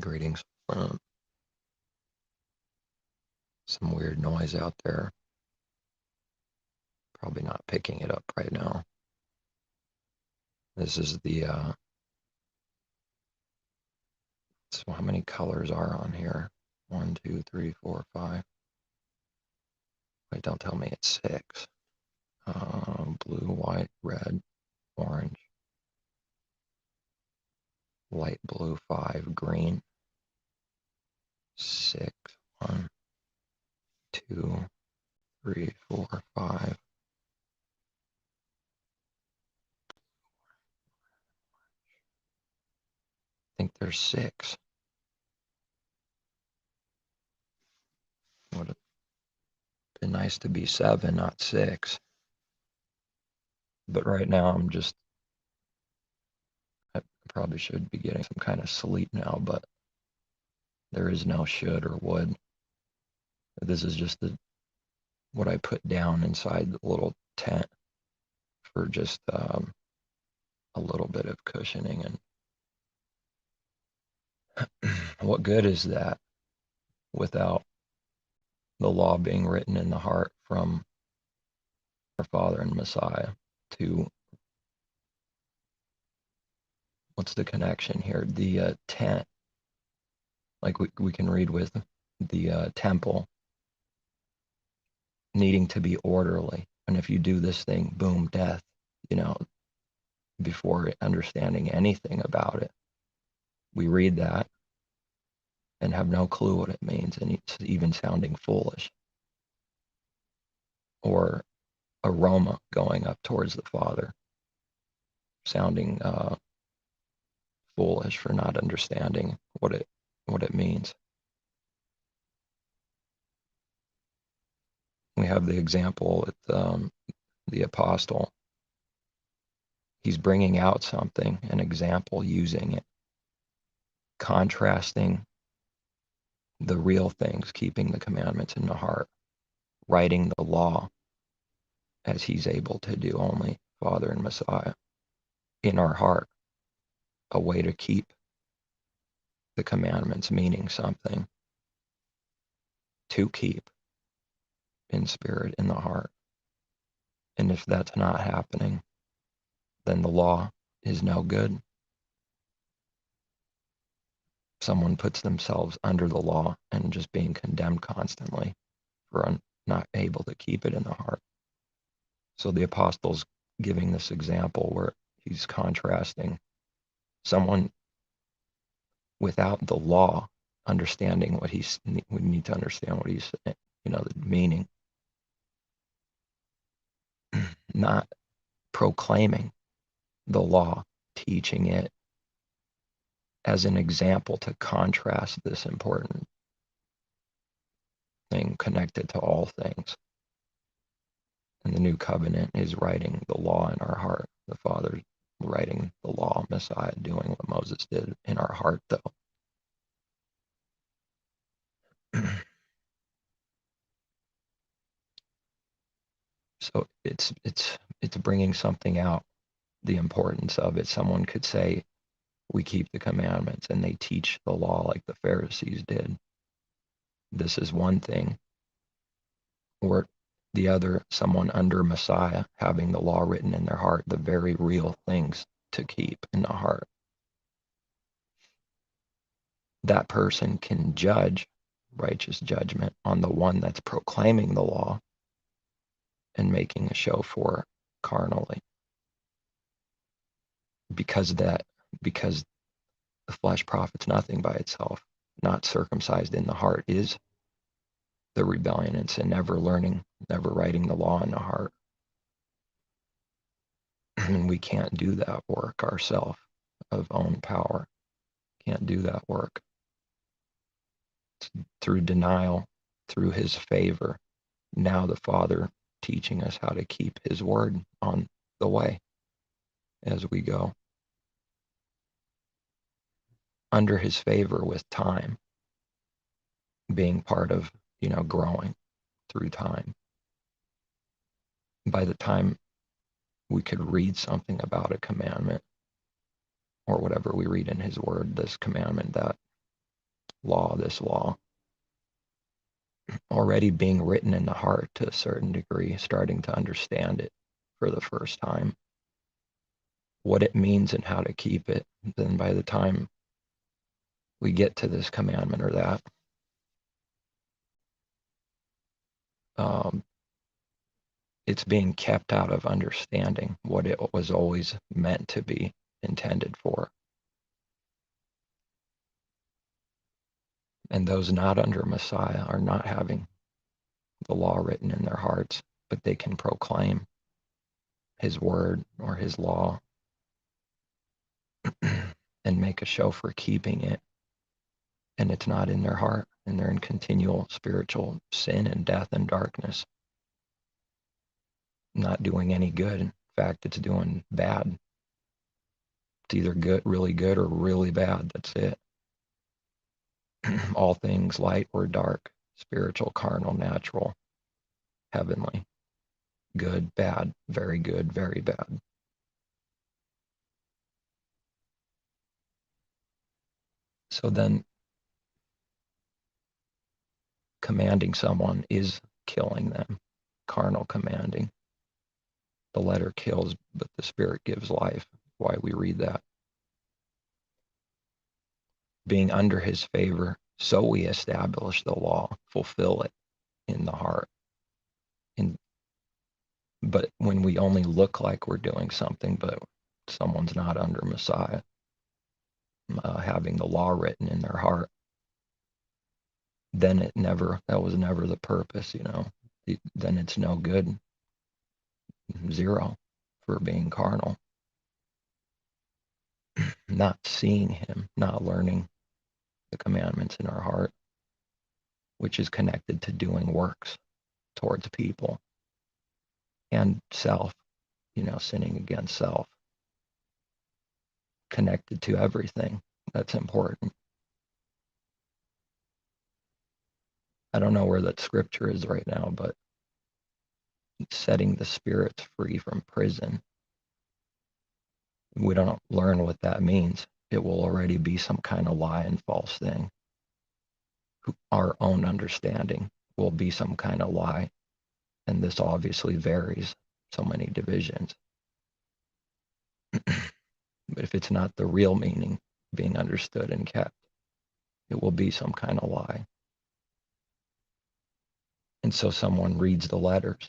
Greetings. Some weird noise out there. Probably not picking it up right now. This is the, so how many colors are on here? 1, 2, 3, 4, 5. Wait, don't tell me it's 6. Blue, white, red, orange, light blue, 5, green, 6, 1, 2, 3, 4, 5. I think there's 6. Would have been nice to be 7, not 6. But right now I probably should be getting some kind of sleep now, but there is no should or would. This is just what I put down inside the little tent for just a little bit of cushioning. And what good is that without the law being written in the heart from our Father and Messiah to, what's the connection here? The tent, like we can read with the temple needing to be orderly. And if you do this thing, boom, death, before understanding anything about it. We read that and have no clue what it means, and it's even sounding foolish. Or aroma going up towards the Father, sounding foolish for not understanding what it means. We have the example with the apostle. He's bringing out something, an example, using it, contrasting the real things, keeping the commandments in the heart, writing the law as he's able to do, only Father and Messiah, in our heart, a way to keep the commandments, meaning something, to keep in spirit, in the heart. And if that's not happening, then the law is no good. Someone puts themselves under the law and just being condemned constantly for not able to keep it in the heart. So the apostle's giving this example where he's contrasting someone without the law understanding what we need to understand what he's saying, the meaning, not proclaiming the law, teaching it as an example to contrast this important thing connected to all things. And the new covenant is writing the law in our heart. The Father writing the law, Messiah doing what Moses did in our heart, though. So it's bringing something out, the importance of it. Someone could say, we keep the commandments, and they teach the law like the Pharisees did. This is one thing. Or the other, someone under Messiah having the law written in their heart, the very real things to keep in the heart. That person can judge righteous judgment on the one that's proclaiming the law and making a show for carnally. Because the flesh profits nothing by itself. Not circumcised in the heart is the rebellion and sin, never learning, never writing the law in the heart. And we can't do that work ourselves of own power. Can't do that work. It's through denial, through his favor. Now the Father teaching us how to keep his word on the way as we go. Under his favor with time, being part of, growing through time. By the time we could read something about a commandment or whatever we read in his word, this commandment, that this law, already being written in the heart to a certain degree, starting to understand it for the first time, what it means and how to keep it. Then by the time we get to this commandment or that, it's being kept out of understanding what it was always meant to be intended for. And those not under Messiah are not having the law written in their hearts, but they can proclaim his word or his law and make a show for keeping it. And it's not in their heart, and they're in continual spiritual sin and death and darkness, not doing any good. In fact, it's doing bad. It's either good, really good, or really bad. That's it. All things light or dark, spiritual, carnal, natural, heavenly, good, bad, very good, very bad. So then commanding someone is killing them. Carnal commanding. The letter kills, but the spirit gives life. Why we read that. Being under his favor, so we establish the law, fulfill it in the heart. But when we only look like we're doing something, but someone's not under Messiah, having the law written in their heart, then that was never the purpose, then it's no good, zero, for being carnal. Not seeing him, not learning the commandments in our heart, which is connected to doing works towards people and self, sinning against self, connected to everything. That's important. I don't know where that scripture is right now, but setting the spirits free from prison. We don't learn what that means. It will already be some kind of lie and false thing. Our own understanding will be some kind of lie. And this obviously varies, so many divisions. But if it's not the real meaning being understood and kept, it will be some kind of lie. And so someone reads the letters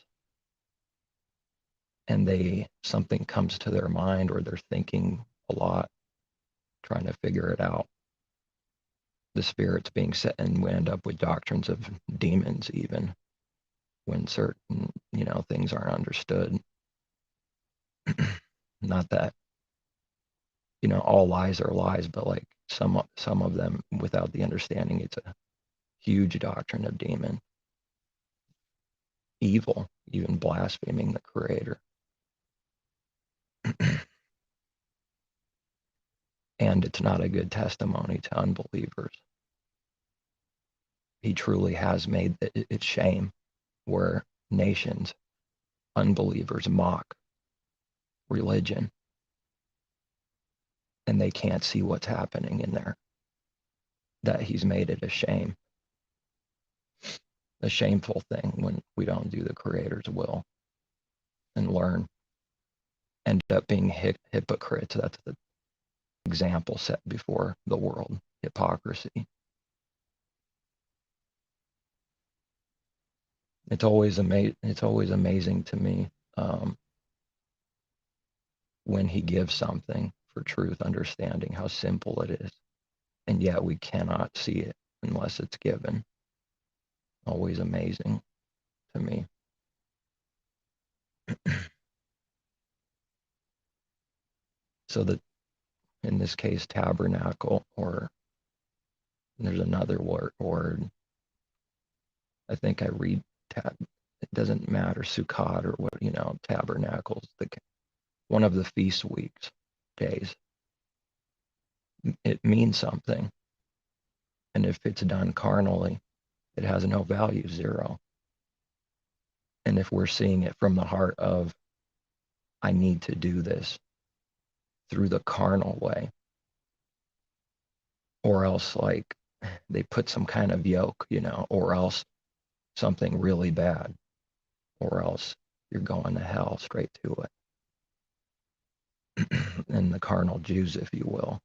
and something comes to their mind, or they're thinking a lot, trying to figure it out. The spirit's being set, and we end up with doctrines of demons, even when certain, things aren't understood. Not that, all lies are lies, but like some of them, without the understanding, it's a huge doctrine of demon. Evil, even blaspheming the Creator. And it's not a good testimony to unbelievers. He truly has made it shame where nations, unbelievers, mock religion, and they can't see what's happening in there. That he's made it a shame. A shameful thing when we don't do the Creator's will and learn. End up being hypocrites. That's the example set before the world. Hypocrisy. It's always amazing to me when he gives something for truth, understanding how simple it is, and yet we cannot see it unless it's given. Always amazing to me. So that in this case, tabernacle, or there's another word. I think I read it doesn't matter, Sukkot or what, tabernacles, one of the feast weeks days. It means something. And if it's done carnally, it has no value, zero. And if we're seeing it from the heart of, I need to do this through the carnal way, or else like they put some kind of yoke, or else something really bad, or else you're going to hell straight to it. And the carnal Jews, if you will,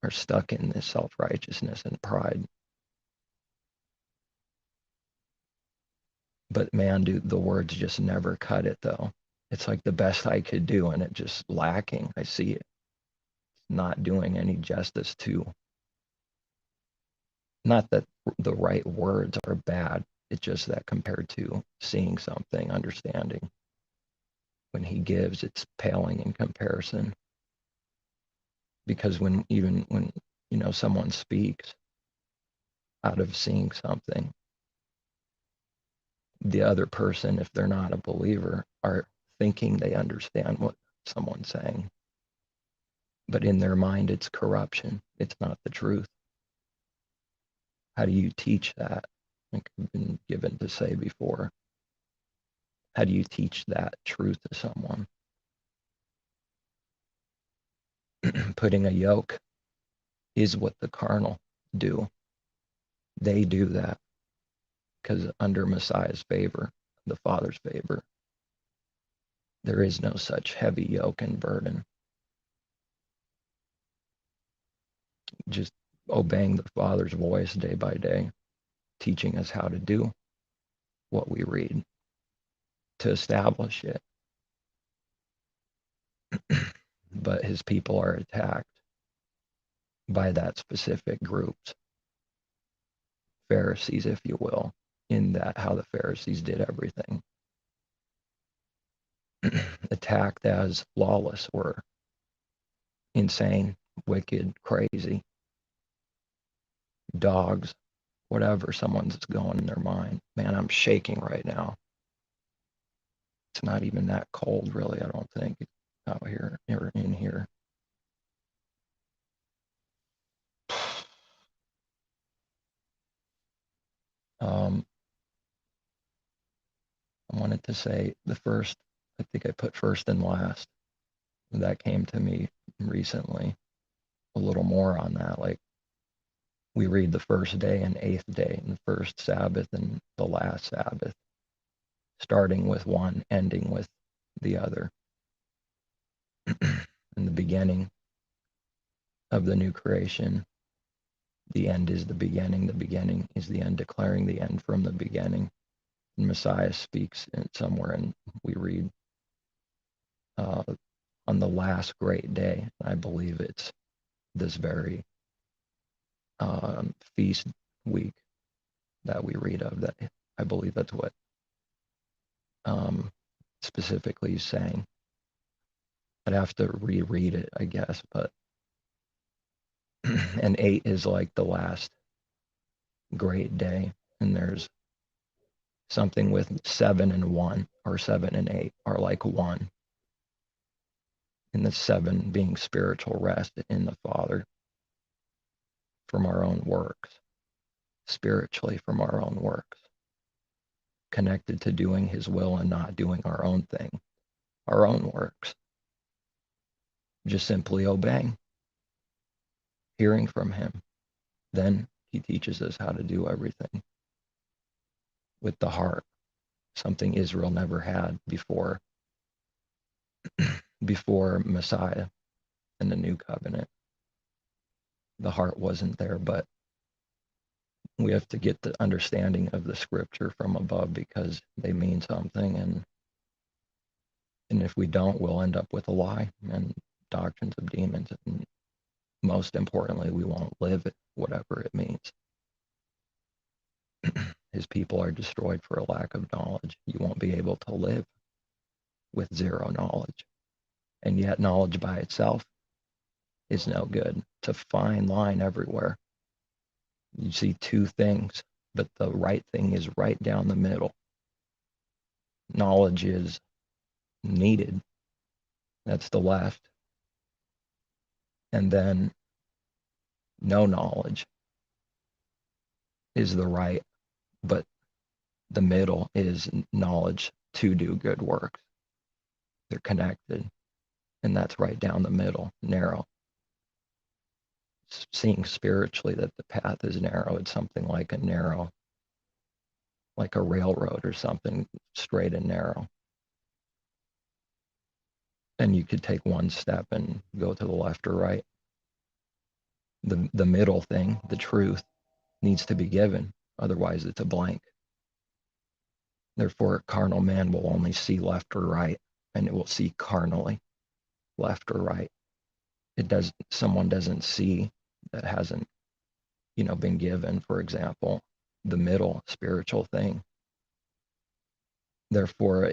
are stuck in this self-righteousness and pride. But man, the words just never cut it, though. It's like the best I could do, and it just lacking. I see it not doing any justice to, not that the right words are bad, it's just that compared to seeing something, understanding, when he gives, it's paling in comparison. Because when someone speaks out of seeing something, the other person, if they're not a believer, are thinking they understand what someone's saying. But in their mind, it's corruption. It's not the truth. How do you teach that? Like I've been given to say before. How do you teach that truth to someone? Putting a yoke is what the carnal do. They do that because under Messiah's favor, the Father's favor, there is no such heavy yoke and burden. Just obeying the Father's voice day by day, teaching us how to do what we read, to establish it. But his people are attacked by that specific groups, Pharisees, if you will, in that how the Pharisees did everything. Attacked as lawless or insane, wicked, crazy, dogs, whatever someone's going in their mind. Man, I'm shaking right now. It's not even that cold, really, I don't think, out here or in here. I wanted to say the first, I think I put first and last. That came to me recently. A little more on that. Like we read the first day and eighth day, and the first Sabbath and the last Sabbath, starting with one, ending with the other. In the beginning of the new creation, the end is the beginning is the end, declaring the end from the beginning. And Messiah speaks somewhere, and we read on the last great day. I believe it's this very feast week that we read of. That I believe that's what specifically he's saying. I'd have to reread it, I guess, but and 8 is like the last great day, and there's something with 7 and 1, or 7 and 8 are like one, and the 7 being spiritual rest in the Father from our own works, spiritually from our own works, connected to doing his will and not doing our own thing, our own works, just simply obeying, hearing from him. Then he teaches us how to do everything with the heart, something Israel never had before Messiah and the new covenant. The heart wasn't there, but we have to get the understanding of the scripture from above because they mean something, and if we don't, we'll end up with a lie and doctrines of demons, and most importantly, we won't live it, whatever it means. His people are destroyed for a lack of knowledge. You won't be able to live with zero knowledge. And yet knowledge by itself is no good. It's a fine line everywhere. You see two things, but the right thing is right down the middle. Knowledge is needed. That's the left. And then no knowledge is the right, but the middle is knowledge to do good works. They're connected, and that's right down the middle, narrow. seeing spiritually that the path is narrow. It's something like a narrow, like a railroad or something, straight and narrow. And you could take one step and go to the left or right. The middle thing, the truth, needs to be given. Otherwise, it's a blank. Therefore, a carnal man will only see left or right, and it will see carnally, left or right. Someone doesn't see that hasn't, been given, for example, the middle spiritual thing. Therefore,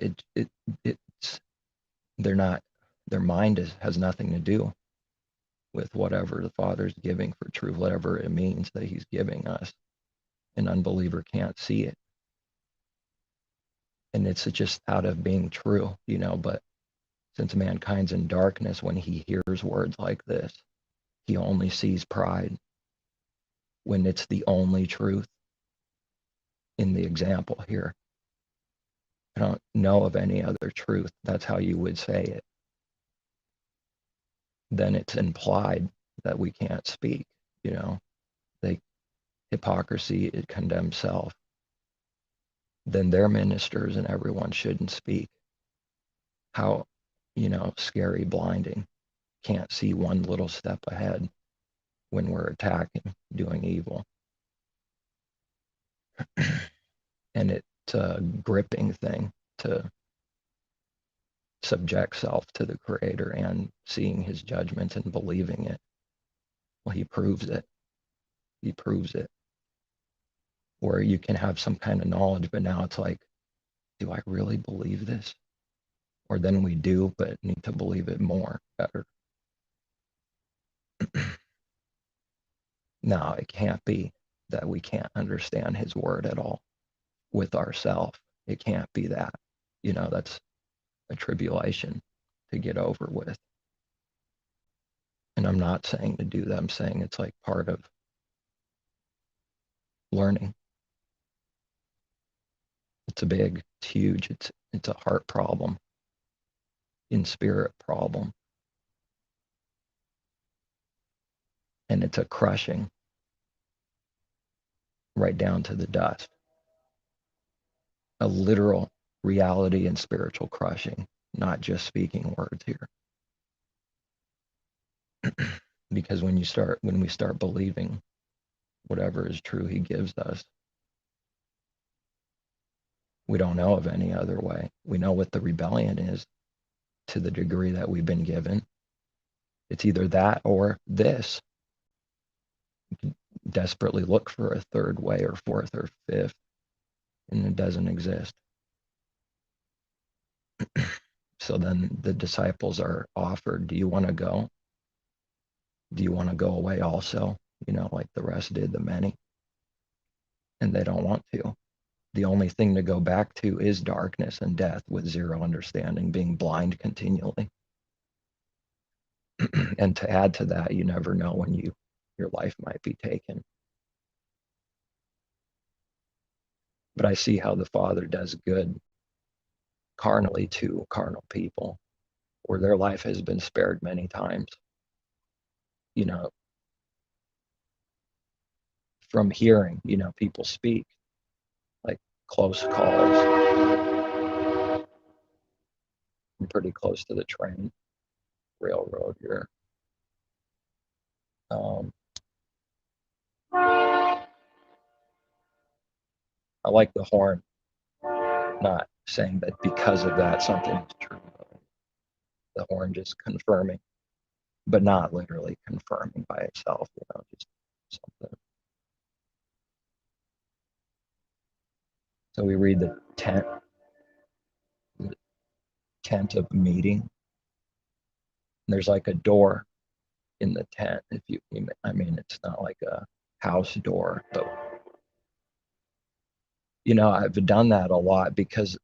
it's their mind has nothing to do with whatever the Father's giving for truth, whatever it means that he's giving us. An unbeliever can't see it. And it's just out of being true, but since mankind's in darkness, when he hears words like this, he only sees pride when it's the only truth in the example here. I don't know of any other truth. That's how you would say it. Then it's implied that we can't speak, They hypocrisy, it condemns self. Then their ministers and everyone shouldn't speak. How, scary, blinding. Can't see one little step ahead when we're attacking, doing evil. And it's a gripping thing to subject self to the Creator and seeing his judgments and believing it. Well, he proves it. He proves it. Where you can have some kind of knowledge, but now it's like, do I really believe this? Or then we do, but need to believe it more, better. No, it can't be that we can't understand his word at all with ourselves. It can't be that. That's a tribulation to get over with. And I'm not saying to do that. I'm saying it's like part of learning. It's it's huge. It's a heart problem, in spirit problem. And it's a crushing right down to the dust. A literal reality and spiritual crushing, not just speaking words here. Because when we start believing whatever is true he gives us, we don't know of any other way. We know what the rebellion is to the degree that we've been given. It's either that or this. You can desperately look for a third way or fourth or fifth, and it doesn't exist. So then the disciples are offered, do you want to go? Do you want to go away also? Like the rest did, the many. And they don't want to. The only thing to go back to is darkness and death with zero understanding, being blind continually. And to add to that, you never know when your life might be taken. But I see how the Father does good carnally to carnal people, where their life has been spared many times. From hearing, people speak, like close calls. I'm pretty close to the train railroad here. I like the horn, not saying that because of that something is true. The horn just confirming, but not literally confirming by itself, just something. So we read the tent of meeting. There's like a door in the tent. It's not like a house door, but I've done that a lot because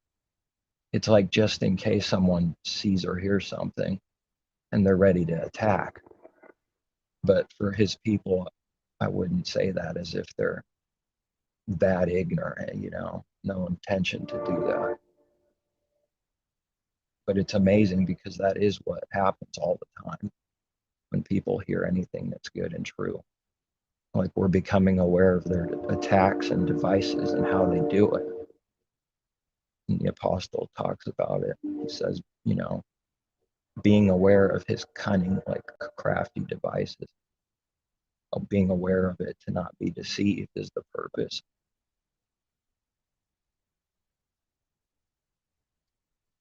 it's like just in case someone sees or hears something and they're ready to attack. But for his people, I wouldn't say that as if they're that ignorant, no intention to do that. But it's amazing because that is what happens all the time. when people hear anything that's good and true. Like we're becoming aware of their attacks and devices and how they do it. And the apostle talks about it. He says, being aware of his cunning, like crafty devices, of being aware of it to not be deceived is the purpose.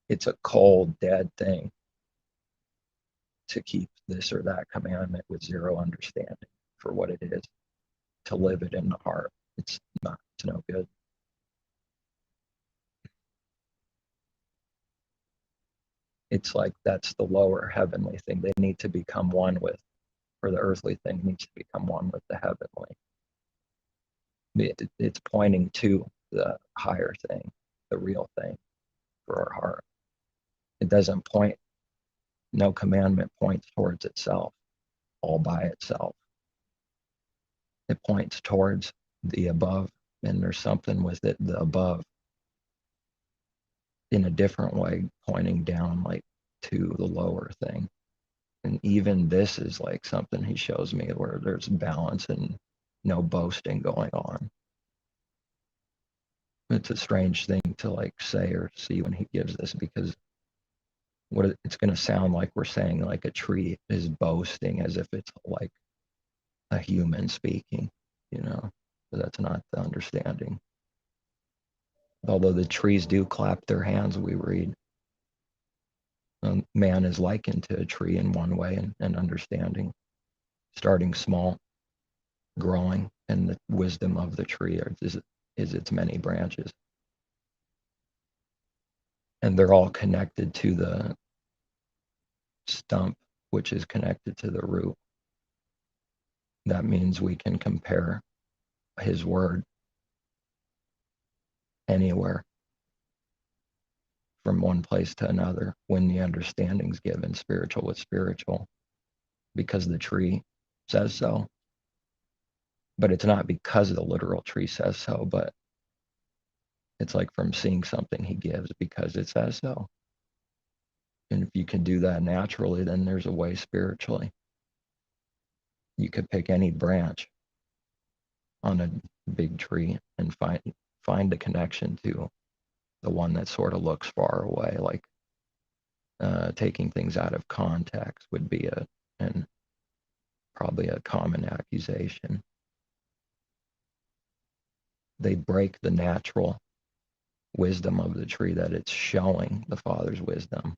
It's a cold, dead thing to keep this or that commandment with zero understanding for what it is, to live it in the heart. It's no good. It's like that's the lower heavenly thing they need to become one with, or the earthly thing needs to become one with the heavenly. It's pointing to the higher thing, the real thing for our heart. It doesn't point, no commandment points towards itself all by itself. It points towards the above, and there's something with it, the above, in a different way, pointing down like to the lower thing. And even this is like something he shows me where there's balance and no boasting going on. It's a strange thing to like say or see when he gives this, because what it's going to sound like we're saying like a tree is boasting as if it's like a human speaking, but that's not the understanding. Although the trees do clap their hands, we read. Man is likened to a tree in one way and understanding, starting small, growing, and the wisdom of the tree is its many branches. And they're all connected to the stump, which is connected to the root. That means we can compare his word anywhere from one place to another when the understanding's given, spiritual with spiritual, because the tree says so. But it's not because the literal tree says so, but it's like from seeing something he gives because it says so. And if you can do that naturally, then there's a way spiritually. You could pick any branch on a big tree and find a connection to the one that sort of looks far away, like taking things out of context would be and probably a common accusation. They break the natural wisdom of the tree that it's showing the Father's wisdom.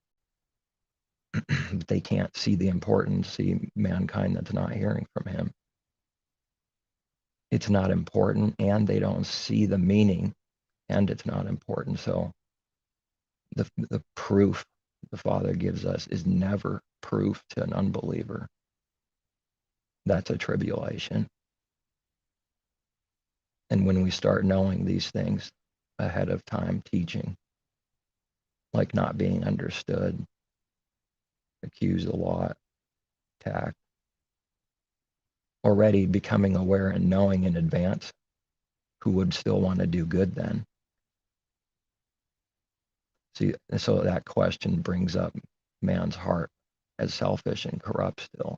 They can't see the importance, see mankind that's not hearing from him. It's not important, and they don't see the meaning, and it's not important. So the proof the Father gives us is never proof to an unbeliever. That's a tribulation. And when we start knowing these things ahead of time, teaching, like not being understood, accused a lot, attacked, already becoming aware and knowing in advance, who would still want to do good then? See, so that question brings up man's heart as selfish and corrupt still.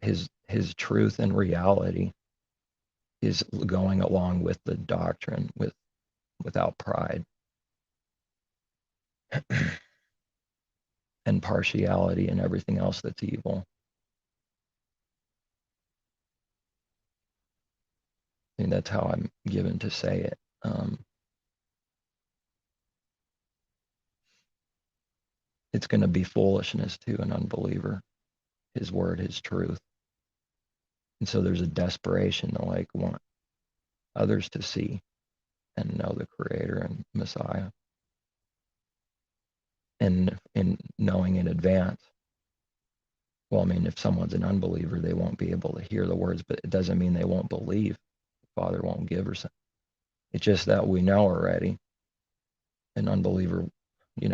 His truth and reality is going along with the doctrine without pride and partiality and everything else that's evil. I mean, that's how I'm given to say it. It's going to be foolishness to an unbeliever, his word, his truth. And so there's a desperation to like want others to see and know the Creator and Messiah. And in knowing in advance, well, I mean, if someone's an unbeliever, they won't be able to hear the words, but it doesn't mean they won't believe. The Father won't give or something. It's just that we know already an unbeliever,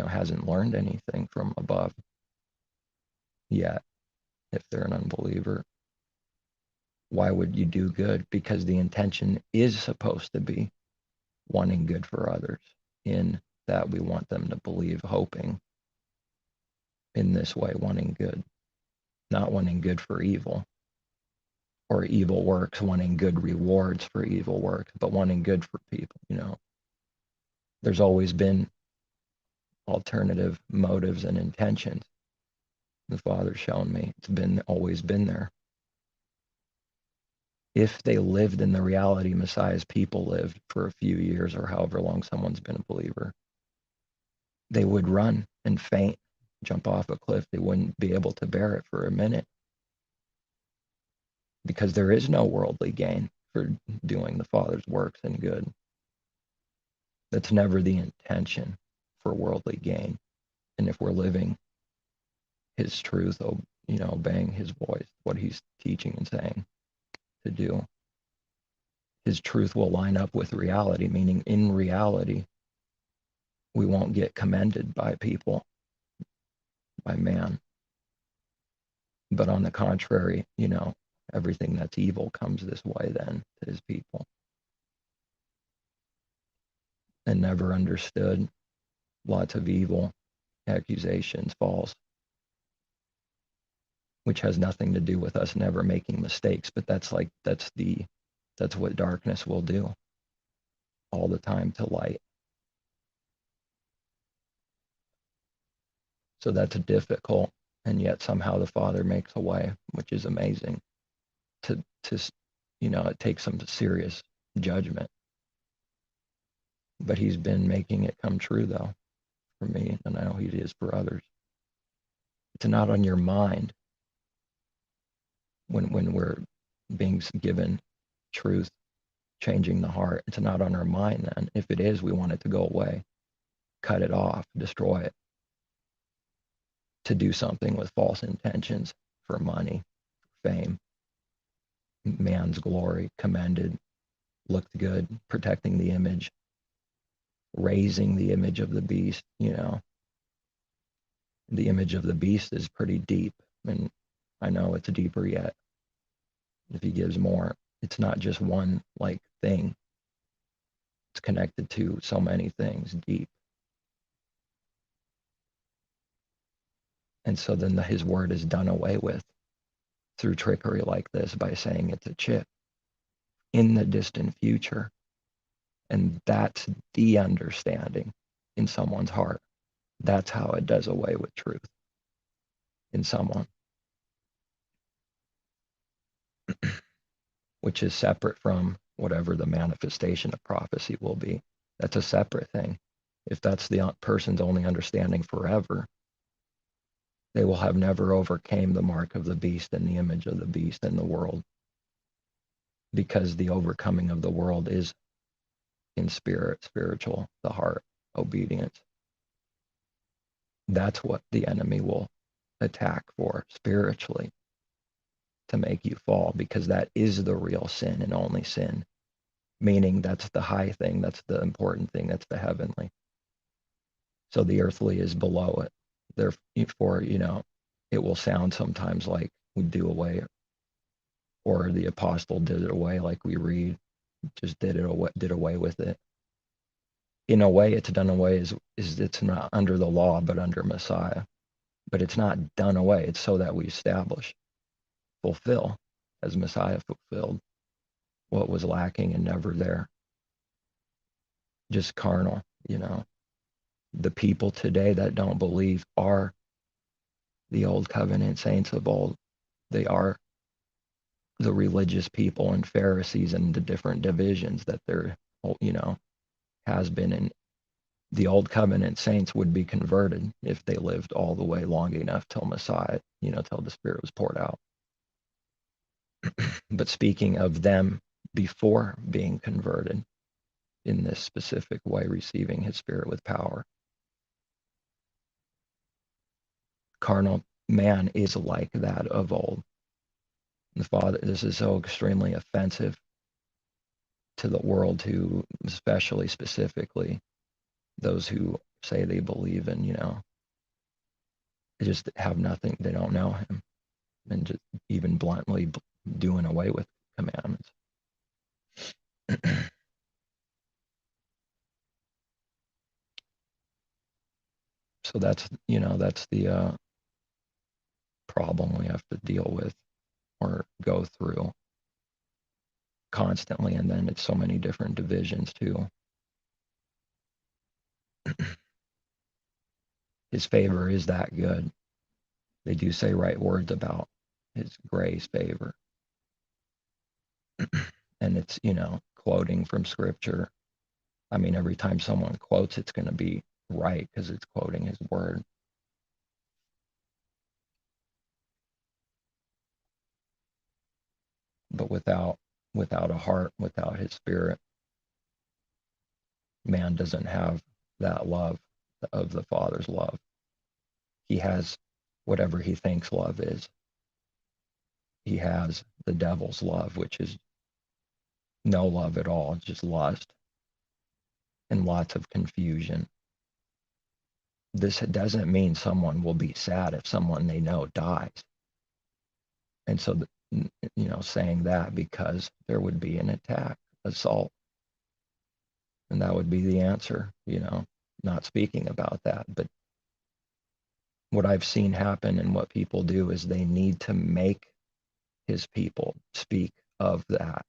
hasn't learned anything from above yet. If they're an unbeliever, why would you do good? Because the intention is supposed to be wanting good for others, in that we want them to believe, hoping in this way, wanting good. not wanting good for evil, or evil works, wanting good rewards for evil works, but wanting good for people. There's always been alternative motives and intentions. The Father's shown me it's always been there. If they lived in the reality Messiah's people lived for a few years, or however long someone's been a believer, they would run and faint, jump off a cliff. They wouldn't be able to bear it for a minute, because there is no worldly gain for doing the Father's works and good. That's never the intention, for worldly gain. And if we're living his truth, obeying his voice, what he's teaching and saying to do, his truth will line up with reality, meaning in reality, we won't get commended by people, by man. But on the contrary, everything that's evil comes this way then to his people. And never understood, lots of evil, accusations, false, which has nothing to do with us never making mistakes. But that's what darkness will do all the time to light. So that's difficult, and yet somehow the Father makes a way, which is amazing. It takes some serious judgment, but he's been making it come true, though, for me, and I know he is for others. It's not on your mind when we're being given truth, changing the heart. It's not on our mind then. If it is, we want it to go away, cut it off, destroy it, to do something with false intentions for money, fame, man's glory, commended, looked good, protecting the image, raising the image of the beast. The image of the beast is pretty deep, and I know it's deeper yet. If he gives more, it's not just one thing. It's connected to so many things deep. And so then his word is done away with through trickery like this, by saying it's a chip in the distant future. And that's the understanding in someone's heart. That's how it does away with truth in someone, which is separate from whatever the manifestation of prophecy will be. That's a separate thing. If that's the person's only understanding forever, they will have never overcame the mark of the beast and the image of the beast in the world, because the overcoming of the world is in spirit, spiritual, the heart, obedience. That's what the enemy will attack for spiritually, to make you fall, because that is the real sin and only sin, meaning that's the high thing, that's the important thing, that's the heavenly. So the earthly is below it. Therefore, it will sound sometimes like we do away, or the apostle did it away, like we read, just did away with it. In a way, it's done away is it's not under the law, but under Messiah. But it's not done away. It's so that we establish, fulfill, as Messiah fulfilled what was lacking and never there. Just carnal, The people today that don't believe are the old covenant saints of old. They are the religious people and Pharisees and the different divisions that there, has been. And the old covenant saints would be converted if they lived all the way long enough till Messiah, till the Spirit was poured out. But speaking of them before being converted in this specific way, receiving his Spirit with power, carnal man is like that of old. The Father, this is so extremely offensive to the world, who, especially specifically those who say they believe in, they just have nothing, they don't know him, and just even bluntly doing away with commandments. So that's the problem we have to deal with or go through constantly. And then it's so many different divisions too. His favor is that good. They do say right words about his grace, favor. And it's, quoting from scripture. I mean, every time someone quotes, it's going to be right because it's quoting his word. But without a heart, without his spirit, man doesn't have that love of the Father's love. He has whatever he thinks love is. He has the devil's love, which is no love at all, just lust and lots of confusion. This doesn't mean someone will be sad if someone they know dies. And so, saying that because there would be an attack, assault, and that would be the answer, not speaking about that. But what I've seen happen and what people do is they need to make his people speak of that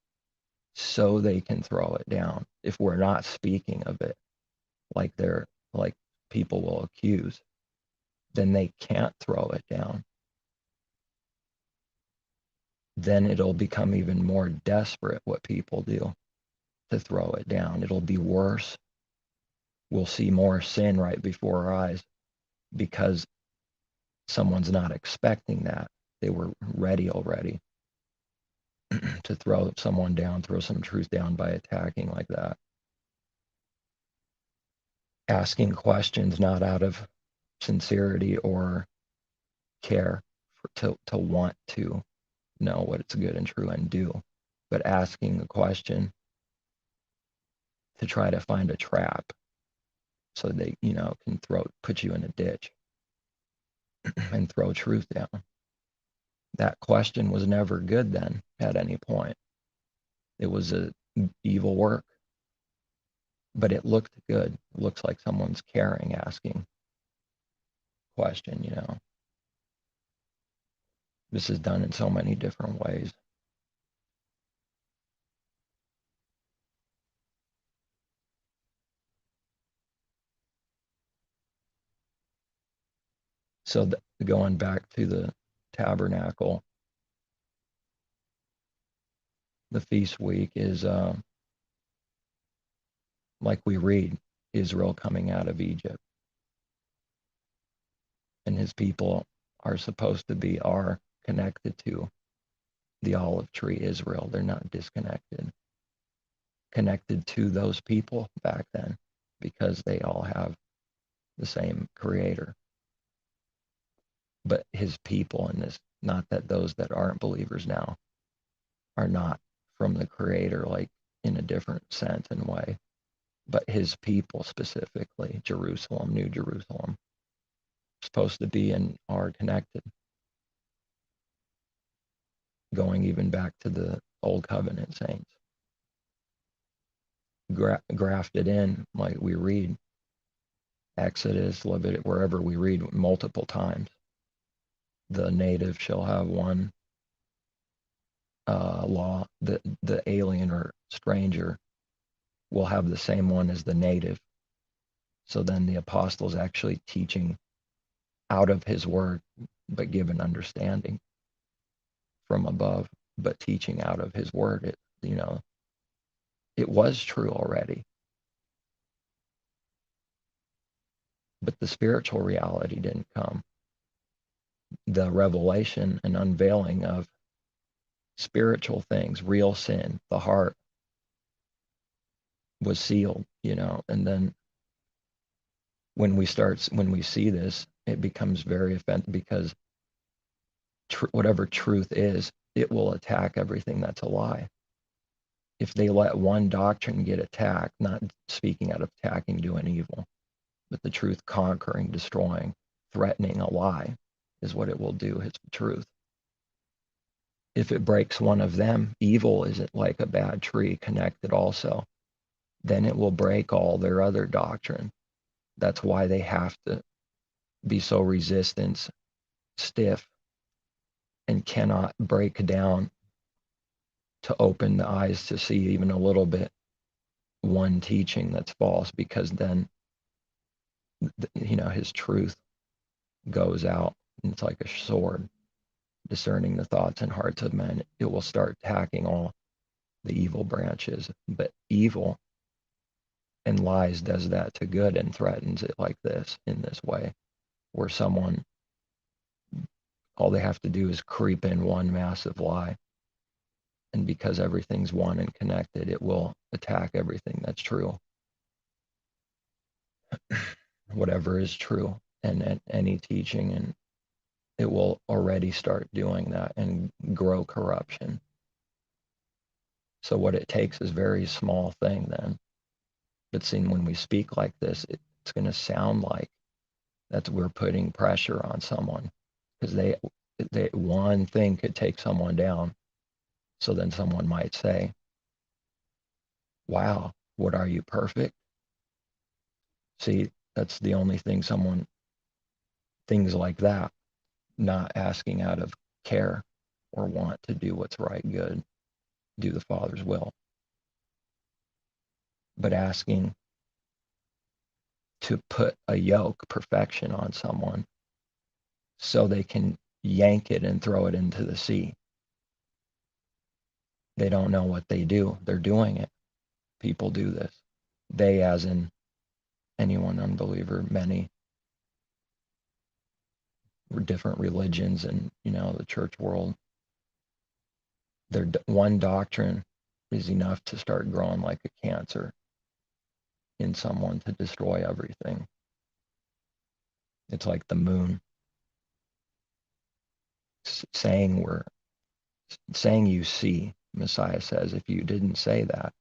so they can throw it down. If we're not speaking of it like people will accuse, then they can't throw it down. Then it'll become even more desperate what people do to throw it down. It'll be worse. We'll see more sin right before our eyes because someone's not expecting that. They were ready already to throw someone down, throw some truth down by attacking like that. Asking questions not out of sincerity or care to want to know what it's good and true and do, but asking the question to try to find a trap so they, can put you in a ditch and throw truth down. That question was never good then at any point. It was a evil work, but it looked good. It looks like someone's caring, asking question, This is done in so many different ways. So going back to the tabernacle, the feast week is like we read, Israel coming out of Egypt. And his people are supposed to are connected to the olive tree, Israel. They're not disconnected. Connected to those people back then because they all have the same creator. But his people in this, not that those that aren't believers now are not from the creator, like in a different sense and way, but his people specifically, Jerusalem, New Jerusalem, supposed to be and are connected. Going even back to the old covenant saints. Grafted in, like we read, Exodus, Leviticus, wherever we read multiple times. The native shall have one law. The alien or stranger will have the same one as the native. So then the apostles actually teaching out of his word, but given understanding from above, but teaching out of his word. It was true already. But the spiritual reality didn't come. The revelation and unveiling of spiritual things, real sin, the heart was sealed, and then when we see this, it becomes very offensive because whatever truth is, it will attack everything that's a lie. If they let one doctrine get attacked, not speaking out of attacking, doing evil, but the truth conquering, destroying, threatening a lie is what it will do. It's the truth. If it breaks one of them, evil isn't like a bad tree connected also. Then it will break all their other doctrine. That's why they have to be so resistant, stiff and cannot break down to open the eyes to see even a little bit one teaching that's false, because then his truth goes out, and it's like a sword discerning the thoughts and hearts of men. It will start attacking all the evil branches. But evil and lies does that to good and threatens it like this, in this way, where someone, all they have to do is creep in one massive lie, and because everything's one and connected, it will attack everything that's true, whatever is true, and any teaching, and it will already start doing that and grow corruption. So what it takes is a very small thing then. But seeing when we speak like this, it's going to sound like that we're putting pressure on someone, because they one thing could take someone down. So then someone might say, wow, what, are you perfect? See, that's the only thing things like that, not asking out of care or want to do what's right, good, do the Father's will, but asking to put a yoke, perfection, on someone so they can yank it and throw it into the sea. They don't know what they do. They're doing it. People do this. They, as in anyone, unbeliever, many different religions and, the church world. Their one doctrine is enough to start growing like a cancer in someone to destroy everything. It's like the moon saying you see. Messiah says, if you didn't say that,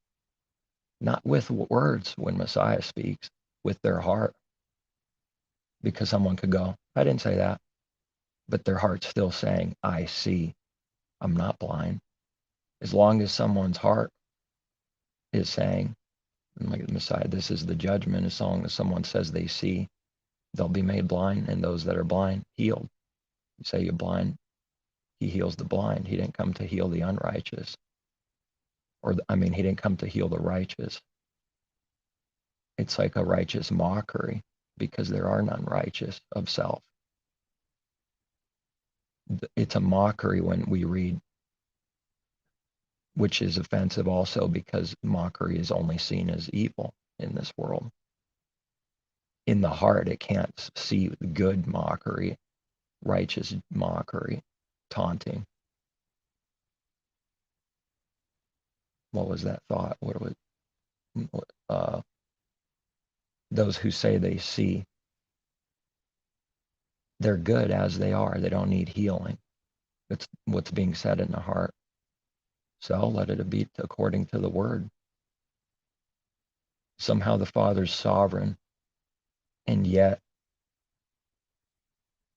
not with words when Messiah speaks, with their heart, because someone could go, I didn't say that, but their heart's still saying, I see, I'm not blind. As long as someone's heart is saying, like the Messiah, this is the judgment, as long as someone says they see, they'll be made blind, and those that are blind, healed. You say you're blind, he heals the blind. He didn't come to heal the unrighteous. He didn't come to heal the righteous. It's like a righteous mockery, because there are none righteous of self. It's a mockery when we read, which is offensive also, because mockery is only seen as evil in this world. In the heart, it can't see good mockery, righteous mockery, taunting. What was that thought? Those who say they see, they're good as they are. They don't need healing. It's what's being said in the heart. So let it be according to the word. Somehow the Father's sovereign, and yet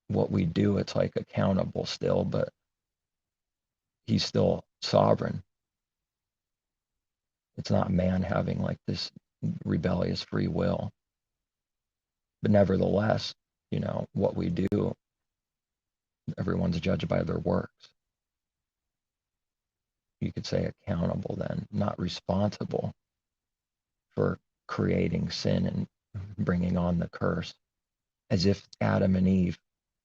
what we do, it's like accountable still, but he's still sovereign. It's not man having like this rebellious free will. But nevertheless, what we do, everyone's judged by their works. You could say accountable then, not responsible for creating sin and bringing on the curse, as if Adam and Eve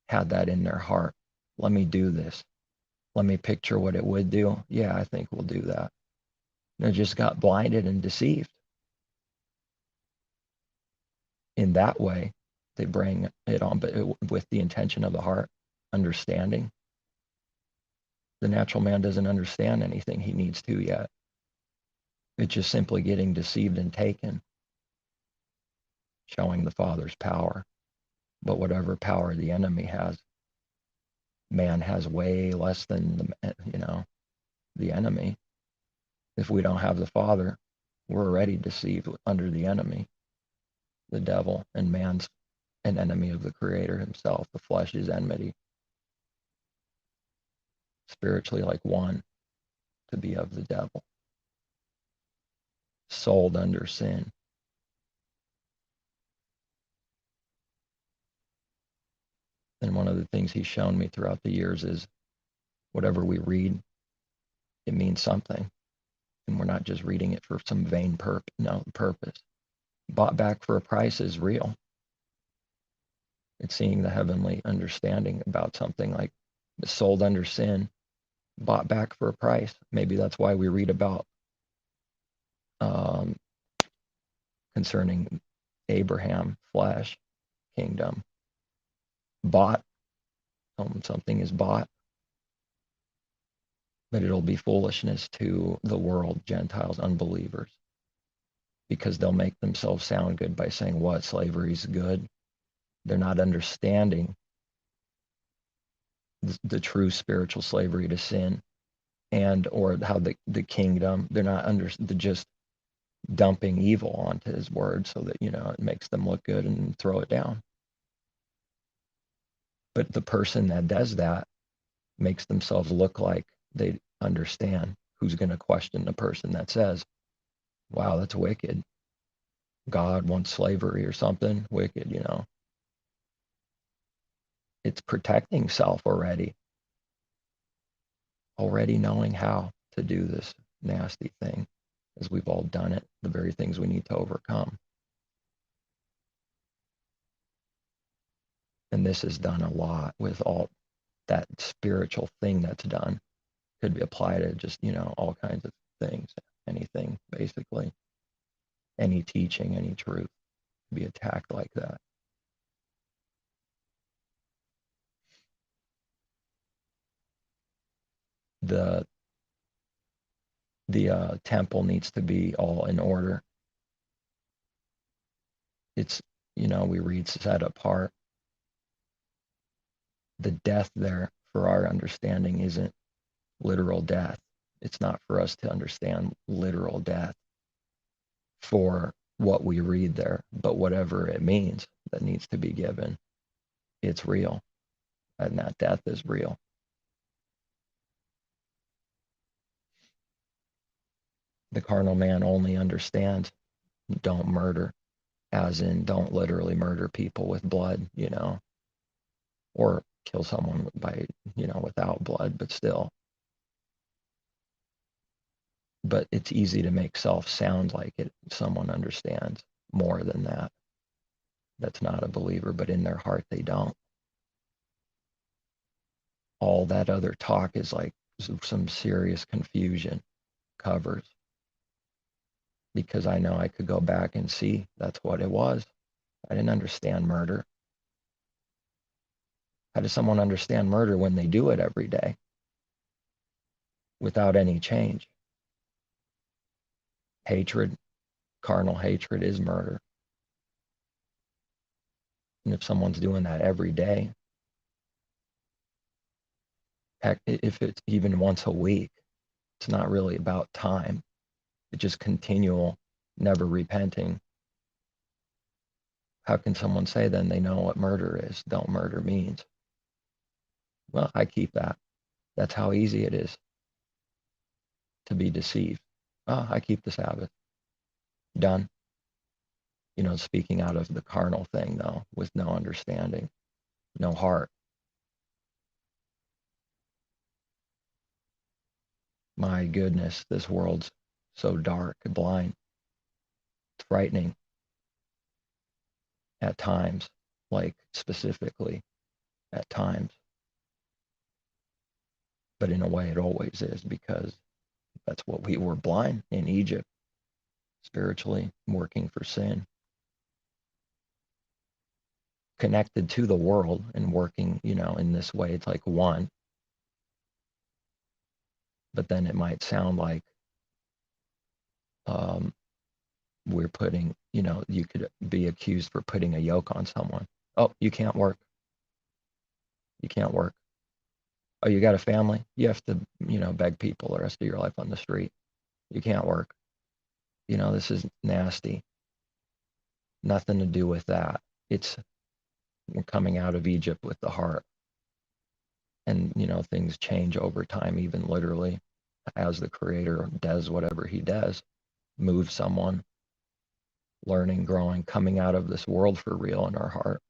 had that in their heart. Let me do this. Let me picture what it would do. Yeah, I think we'll do that. They just got blinded and deceived. In that way, they bring it on, but with the intention of the heart, understanding. The natural man doesn't understand anything he needs to yet. It's just simply getting deceived and taken, showing the Father's power. But whatever power the enemy has, man has way less than the enemy. If we don't have the Father, we're already deceived under the enemy, the devil, and man's an enemy of the Creator himself. The flesh is enmity. Spiritually like one, to be of the devil, sold under sin. And one of the things he's shown me throughout the years is Whatever we read, it means something. And we're not just reading it for some vain purpose. Bought back for a price is real. It's seeing the heavenly understanding about something, like sold under sin, bought back for a price. Maybe that's why we read about concerning Abraham, flesh, kingdom. Bought, something is bought, but it'll be foolishness to the world, Gentiles, unbelievers, because they'll make themselves sound good by saying what slavery's good. They're not understanding the true spiritual slavery to sin, and or how the kingdom, they're not just dumping evil onto his word so that it makes them look good and throw it down. But the person that does that makes themselves look like they understand. Who's going to question the person that says, wow, that's wicked, God wants slavery or something wicked? It's protecting self already knowing how to do this nasty thing, as we've all done it, the very things we need to overcome. And this is done a lot with all that spiritual thing that's done. Could be applied to just, all kinds of things, anything, basically. Any teaching, any truth be attacked like that. The temple needs to be all in order. It's, we read set apart. The death there, for our understanding, isn't literal death. It's not for us to understand literal death for what we read there, but whatever it means that needs to be given, it's real, and that death is real. The carnal man only understands don't murder, as in don't literally murder people with blood, or kill someone by, without blood, but still. But it's easy to make self sound like someone understands more than that. That's not a believer, but in their heart they don't. All that other talk is like some serious confusion covers. Because I know I could go back and see that's what it was. I didn't understand murder. How does someone understand murder when they do it every day without any change? Hatred, carnal hatred is murder. And if someone's doing that every day, heck, if it's even once a week, it's not really about time. It's just continual, never repenting. How can someone say then they know what murder is, don't murder means? Well, I keep that. That's how easy it is to be deceived. Oh, I keep the Sabbath. Done. Speaking out of the carnal thing, though, with no understanding, no heart. My goodness, this world's so dark and blind. It's frightening at times, like specifically at times. But in a way, it always is, because that's what we were blind in Egypt, spiritually, working for sin. Connected to the world and working, in this way, it's like one. But then it might sound like we're putting, you could be accused for putting a yoke on someone. Oh, you can't work. You can't work. Oh, you got a family? You have to, beg people the rest of your life on the street. You can't work. This is nasty. Nothing to do with that. We're coming out of Egypt with the heart. And, things change over time, even literally, as the Creator does whatever he does, moves someone, learning, growing, coming out of this world for real in our heart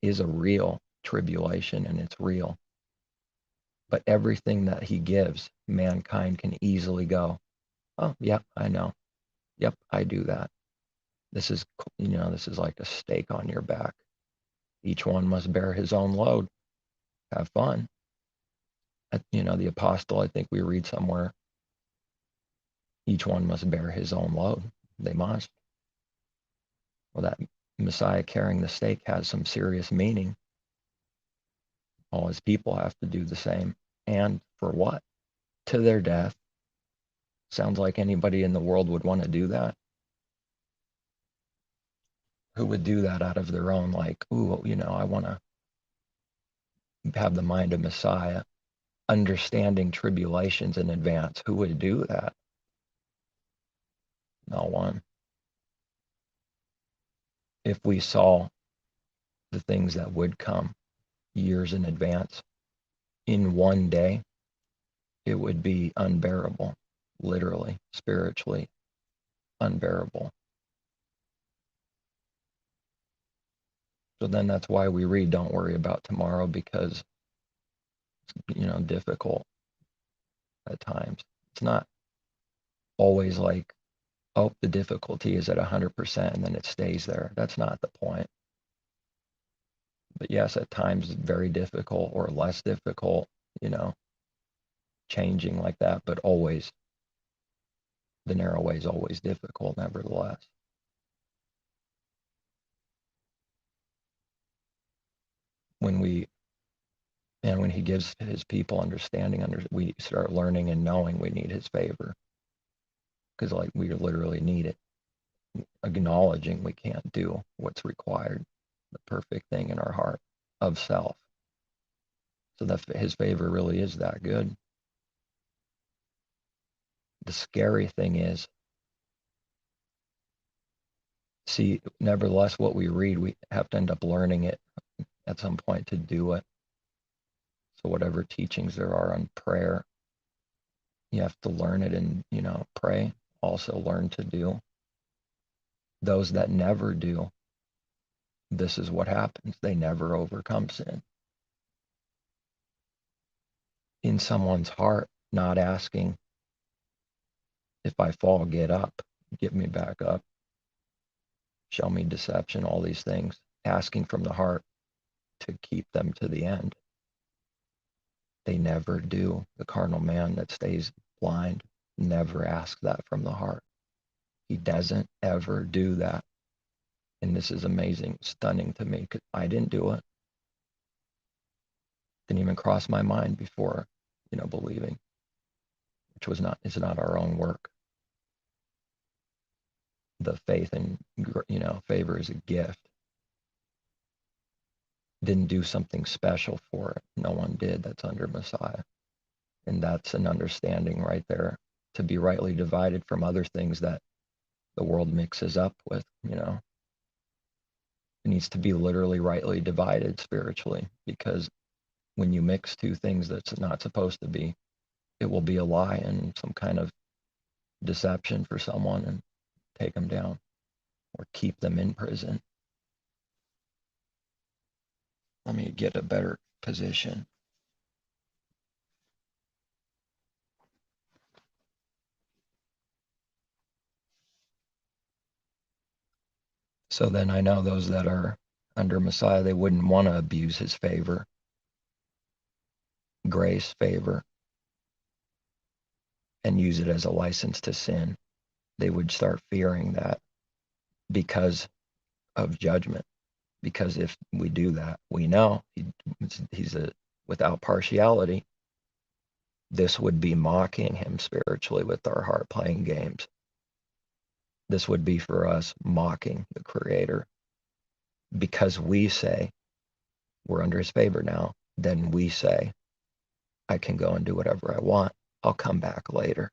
is a real tribulation, and it's real. But everything that he gives, mankind can easily go, oh, yep, I know. Yep, I do that. This is, this is like a stake on your back. Each one must bear his own load. Have fun. The apostle, I think we read somewhere, each one must bear his own load. They must. Well, that Messiah carrying the stake has some serious meaning. All his people have to do the same. And for what? To their death. Sounds like anybody in the world would want to do that. Who would do that out of their own, like, ooh, I want to have the mind of Messiah, understanding tribulations in advance. Who would do that? No one. If we saw the things that would come years in advance, in one day, it would be unbearable, literally, spiritually unbearable. So then that's why we read, don't worry about tomorrow, because it's, difficult at times. It's not always like, oh, the difficulty is at 100% and then it stays there. That's not the point. But yes, at times it's very difficult or less difficult, changing like that, but always, the narrow way is always difficult, nevertheless. When he gives his people understanding, we start learning and knowing we need his favor, because like we literally need it, acknowledging we can't do what's required, the perfect thing in our heart of self. So that his favor really is that good. The scary thing is, see, nevertheless, what we read, we have to end up learning it at some point to do it. So whatever teachings there are on prayer, you have to learn it and, pray, also learn to do. Those that never do, this is what happens. They never overcome sin. In someone's heart, not asking, if I fall, get up, get me back up, show me deception, all these things, asking from the heart to keep them to the end. They never do. The carnal man that stays blind never asks that from the heart. He doesn't ever do that. And this is amazing, stunning to me, because I didn't do it. Didn't even cross my mind before, believing, which is not our own work. The faith and, favor is a gift. Didn't do something special for it. No one did. That's under Messiah. And that's an understanding right there, to be rightly divided from other things that the world mixes up with, It needs to be literally rightly divided spiritually, because when you mix two things that's not supposed to be, it will be a lie and some kind of deception for someone and take them down or keep them in prison. Let me get a better position. So then I know those that are under Messiah, they wouldn't want to abuse his favor, grace, favor, and use it as a license to sin. They would start fearing that because of judgment. Because if we do that, we know he's without partiality. This would be mocking him spiritually with our heart, playing games. This would be for us mocking the Creator, because we say we're under his favor now. Then we say, I can go and do whatever I want. I'll come back later.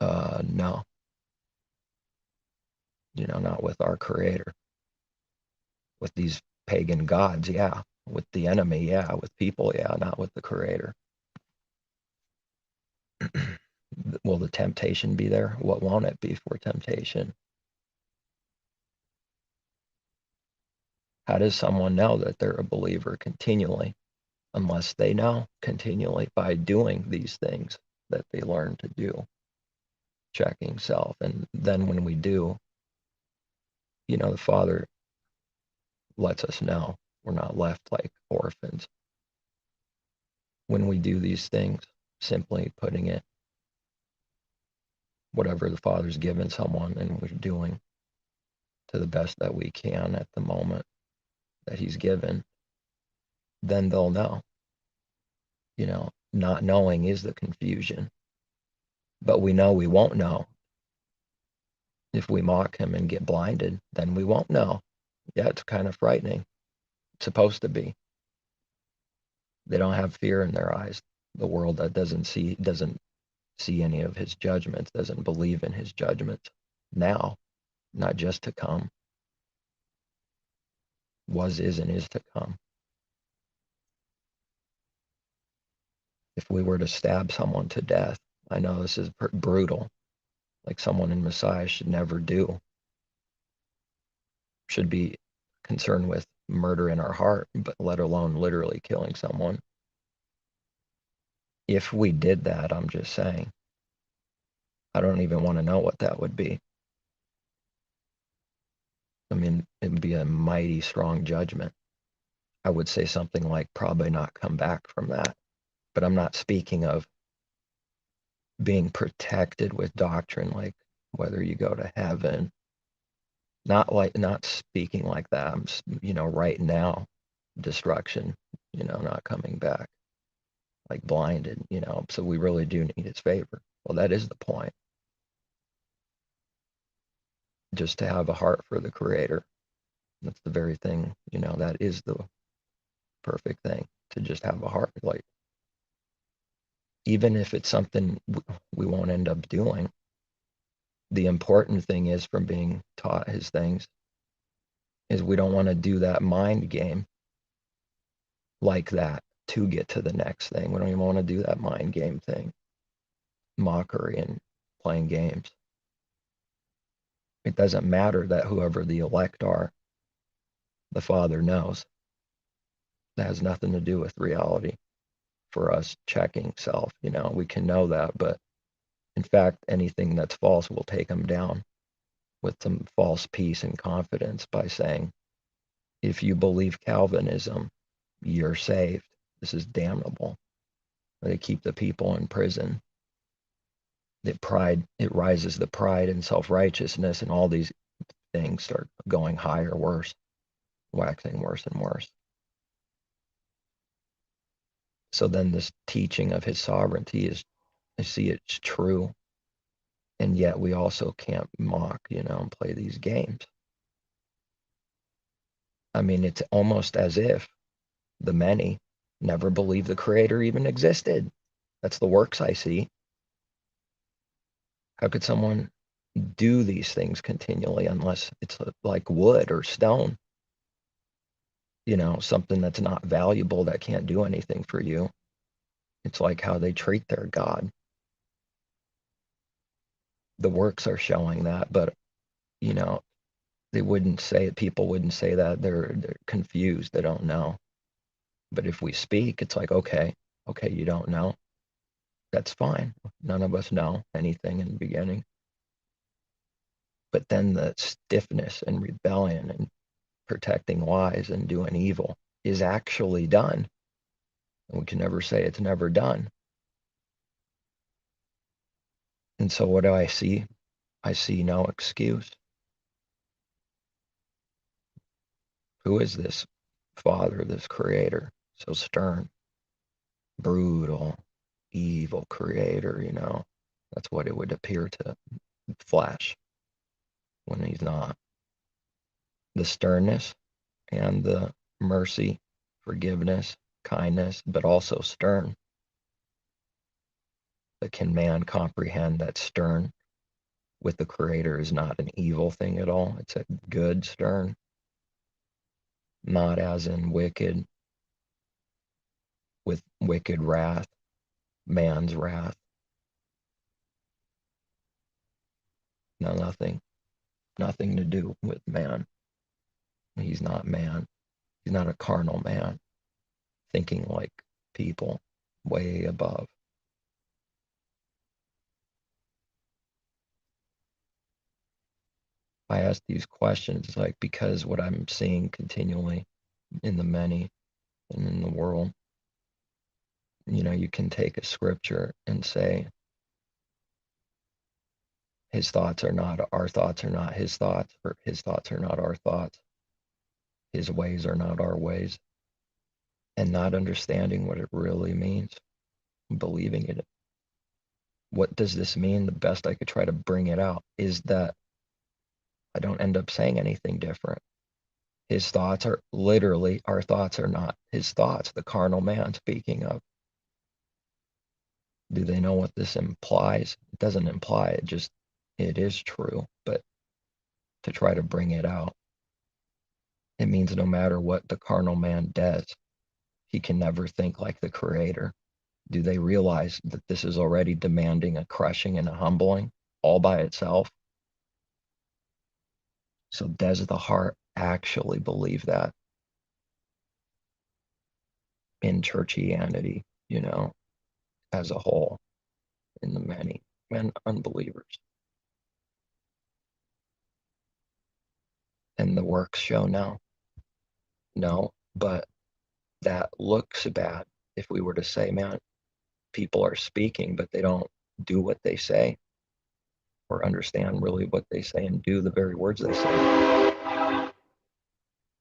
No, not with our Creator. With these pagan gods, yeah. With the enemy, yeah. With people, yeah. Not with the Creator. Will the temptation be there? What won't it be for temptation? How does someone know that they're a believer continually? unless they know continually by doing these things that they learn to do, checking self. And then when we do, the Father lets us know we're not left like orphans. When we do these things, simply putting it, whatever the Father's given someone, and we're doing to the best that we can at the moment that He's given, then they'll know. Not knowing is the confusion. But we know we won't know. If we mock Him and get blinded, then we won't know. Yeah, it's kind of frightening. It's supposed to be. They don't have fear in their eyes. The world that doesn't see any of His judgments, doesn't believe in His judgments now, not just to come. Was, is, and is to come. If we were to stab someone to death, I know this is brutal, like someone in Messiah should never do, should be concerned with murder in our heart, but let alone literally killing someone. If we did that, I'm just saying, I don't even want to know what that would be. I mean, it would be a mighty strong judgment. I would say something like probably not come back from that. But I'm not speaking of being protected with doctrine, like whether you go to heaven. Not speaking like that. I'm, right now, destruction, not coming back, like blinded, so we really do need His favor. Well, that is the point. Just to have a heart for the Creator. That's the very thing, that is the perfect thing, to just have a heart. Like, even if it's something we won't end up doing, the important thing is, from being taught His things, is we don't want to do that mind game like that to get to the next thing. We don't even want to do that mind game thing, mockery and playing games. It doesn't matter that whoever the elect are, the Father knows. That has nothing to do with reality for us checking self. We can know that, but in fact, anything that's false will take them down with some false peace and confidence by saying, if you believe Calvinism, you're saved. This is damnable. They keep the people in prison. It rises the pride and self-righteousness, and all these things start going higher, worse, waxing worse and worse. So then this teaching of His sovereignty is, I see it's true, and yet we also can't mock, and play these games. I mean, it's almost as if the many never believed the Creator even existed. That's the works I see. How could someone do these things continually unless it's like wood or stone? Something that's not valuable, that can't do anything for you. It's like how they treat their God. The works are showing that, but they wouldn't say it. People wouldn't say that. They're confused. They don't know. But if we speak, it's like, okay, you don't know. That's fine. None of us know anything in the beginning. But then the stiffness and rebellion and protecting lies and doing evil is actually done. And we can never say it's never done. And so what do I see? I see no excuse. Who is this Father, this Creator, so stern, brutal, evil Creator, That's what it would appear to flash when He's not. The sternness and the mercy, forgiveness, kindness, but also stern. But can man comprehend that stern with the Creator is not an evil thing at all? It's a good stern, not as in wicked, with wicked wrath, man's wrath. No, nothing to do with man. He's not man. He's not a carnal man, thinking like people way above. I ask these questions like because what I'm seeing continually in the many and in the world, you can take a scripture and say, his thoughts are not our thoughts, are not his thoughts, or his thoughts are not our thoughts, his ways are not our ways, and not understanding what it really means, believing it. What does this mean? The best I could try to bring it out is that I don't end up saying anything different. His thoughts are literally, our thoughts are not his thoughts, the carnal man speaking of. Do they know what this implies? It doesn't imply, it is true, but to try to bring it out, it means no matter what the carnal man does, he can never think like the Creator. Do they realize that this is already demanding a crushing and a humbling all by itself? So does the heart actually believe that in churchianity, as a whole, in the many and unbelievers? And the works show no. No, but that looks bad if we were to say, man, people are speaking, but they don't do what they say or understand really what they say and do the very words they say.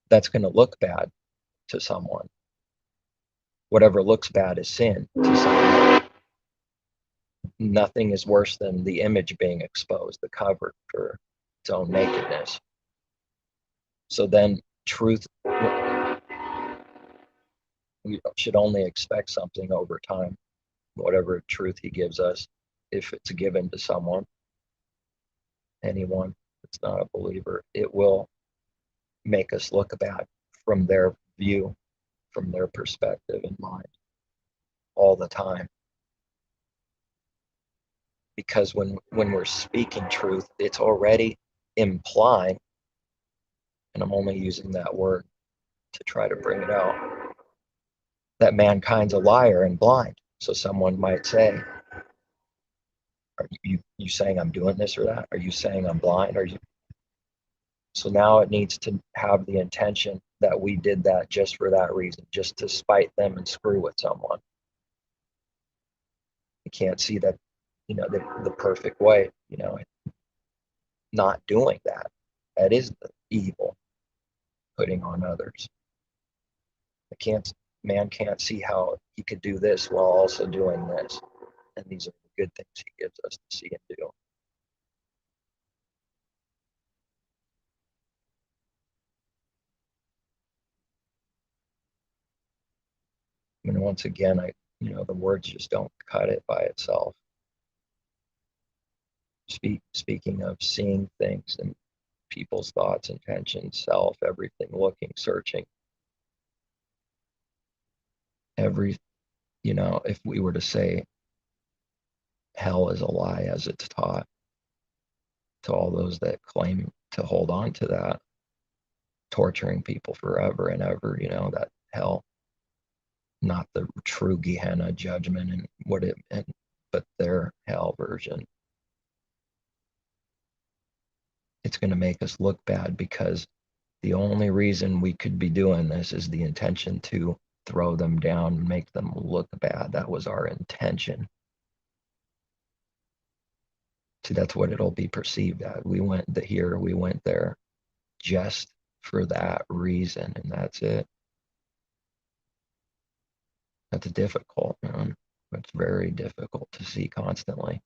That's going to look bad to someone. Whatever looks bad is sin to someone. Nothing is worse than the image being exposed, the cover for its own nakedness. So then truth, we should only expect something over time. Whatever truth he gives us, if it's given to someone, anyone that's not a believer, it will make us look bad from their view, from their perspective in mind, all the time. Because when we're speaking truth, it's already implying, and I'm only using that word to try to bring it out, that mankind's a liar and blind. So someone might say, are you saying I'm doing this or that? Are you saying I'm blind? So now it needs to have the intention that we did that just for that reason, just to spite them and screw with someone. You can't see that, the perfect way, not doing that. That is the evil putting on others. Man can't see how he could do this while also doing this. And these are the good things he gives us to see and do. I mean, once again, the words just don't cut it by itself. Speaking of seeing things and people's thoughts, intentions, self, everything, looking, searching, if we were to say hell is a lie as it's taught to all those that claim to hold on to that, torturing people forever and ever, that hell, not the true Gehenna judgment and what it meant, but their hell version. It's going to make us look bad because the only reason we could be doing this is the intention to throw them down and make them look bad. That was our intention. See, that's what it'll be perceived as. We went here, we went there just for that reason, and that's it. That's difficult, man. It's very difficult to see constantly.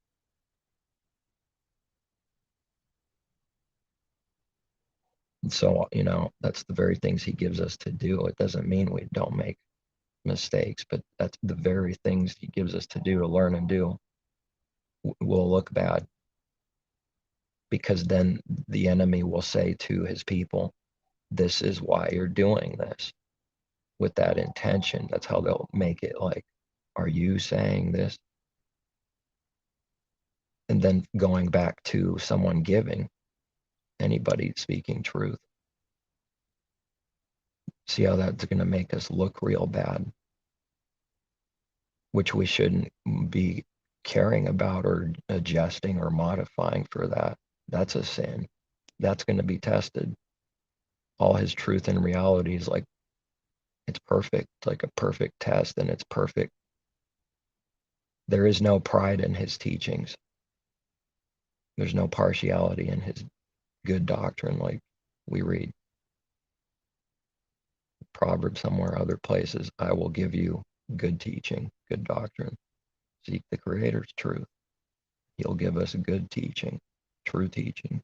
And so, that's the very things he gives us to do. It doesn't mean we don't make mistakes, but that's the very things he gives us to do, to learn and do, will look bad. Because then the enemy will say to his people, this is why you're doing this, with that intention. That's how they'll make it like, are you saying this? And then going back to someone giving, anybody speaking truth. See how that's going to make us look real bad. which we shouldn't be caring about or adjusting or modifying for that. That's a sin. That's going to be tested. All his truth and reality is like, it's perfect, like a perfect test, and it's perfect. There is no pride in his teachings. There's no partiality in his good doctrine, like we read Proverbs somewhere, other places. I will give you good teaching, good doctrine. Seek the Creator's truth. He'll give us good teaching, true teaching.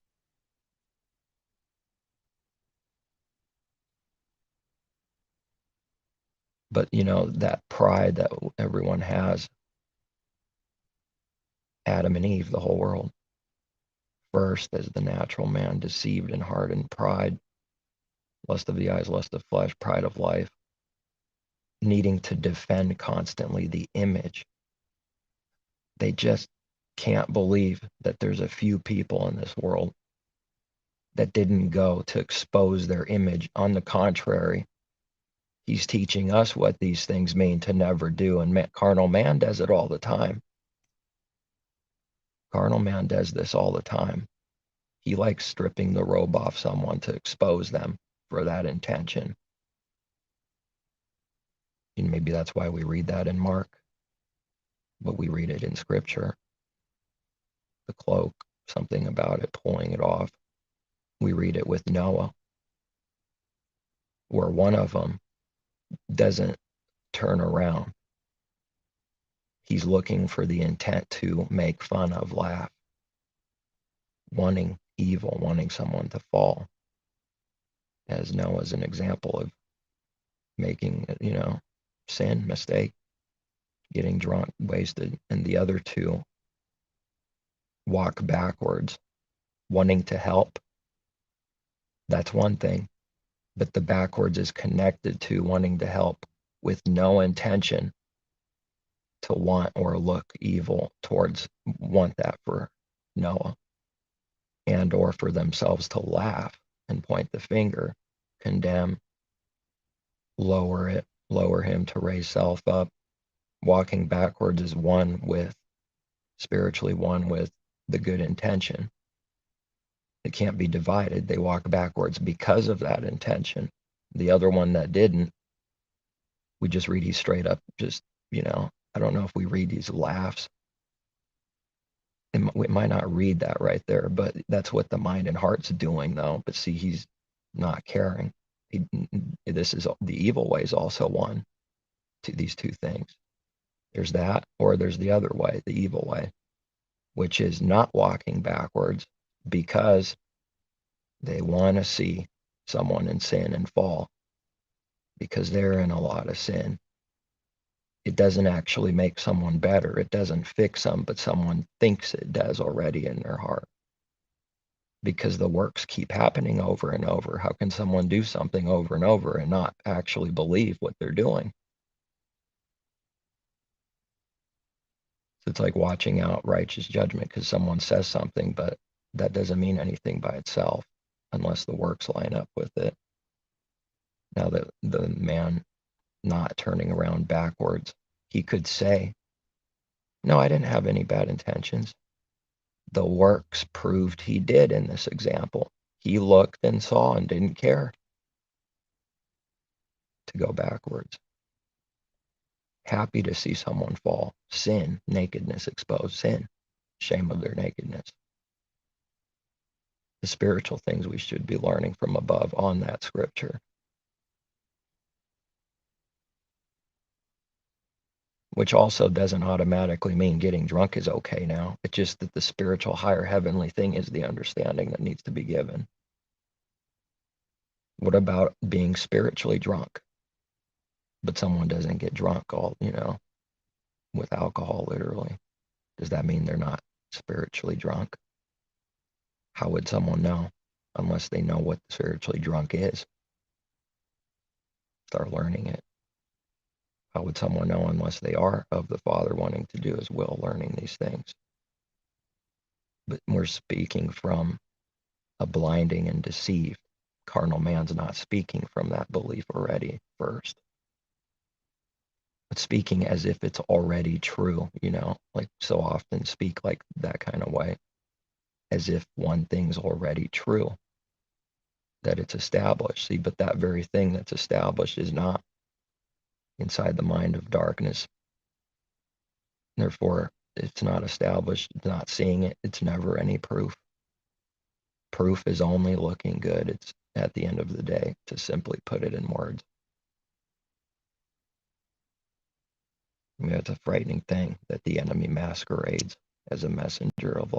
But, that pride that everyone has, Adam and Eve, the whole world, first as the natural man, deceived in heart and pride, lust of the eyes, lust of flesh, pride of life, needing to defend constantly the image. They just can't believe that there's a few people in this world that didn't go to expose their image. On the contrary, he's teaching us what these things mean to never do, and carnal man does it all the time. Carnal man does this all the time. He likes stripping the robe off someone to expose them for that intention. And maybe that's why we read that in Mark, but we read it in Scripture. The cloak, something about it, pulling it off. We read it with Noah, where one of them doesn't turn around. He's looking for the intent to make fun of, laugh, wanting evil, wanting someone to fall. As Noah's an example of making, sin, mistake, getting drunk, wasted. And the other two walk backwards, wanting to help. That's one thing. But the backwards is connected to wanting to help with no intention to want or look evil towards, want that for Noah, and or for themselves to laugh and point the finger, condemn, lower him to raise self up. Walking backwards is spiritually one with the good intention. It can't be divided. They walk backwards because of that intention. The other one that didn't, we just read he's straight up just, I don't know if we read these laughs. We might not read that right there, but that's what the mind and heart's doing, though. But see, he's not caring. This is the evil way is also one to these two things. There's that, or there's the other way, the evil way, which is not walking backwards because they want to see someone in sin and fall because they're in a lot of sin. It doesn't actually make someone better. It doesn't fix them, but someone thinks it does already in their heart because the works keep happening over and over. How can someone do something over and over and not actually believe what they're doing? So it's like watching out righteous judgment because someone says something, but that doesn't mean anything by itself unless the works line up with it. Now that the man not turning around backwards, he could say, no, I didn't have any bad intentions. The works proved he did in this example. He looked and saw and didn't care to go backwards. Happy to see someone fall. Sin, nakedness exposed, sin, shame of their nakedness. The spiritual things we should be learning from above on that scripture. Which also doesn't automatically mean getting drunk is okay now. It's just that the spiritual higher heavenly thing is the understanding that needs to be given. What about being spiritually drunk? But someone doesn't get drunk with alcohol, literally. Does that mean they're not spiritually drunk? How would someone know unless they know what spiritually drunk is? Start learning it. How would someone know unless they are of the Father wanting to do his will, learning these things? But we're speaking from a blinding and deceived. Carnal man's not speaking from that belief already first. speaking as if it's already true, like so often speak like that kind of way, as if one thing's already true, that it's established. See, but that very thing that's established is not inside the mind of darkness. Therefore, it's not established, not seeing it. It's never any proof. Proof is only looking good. It's at the end of the day, to simply put it in words. It's a frightening thing that the enemy masquerades as a messenger of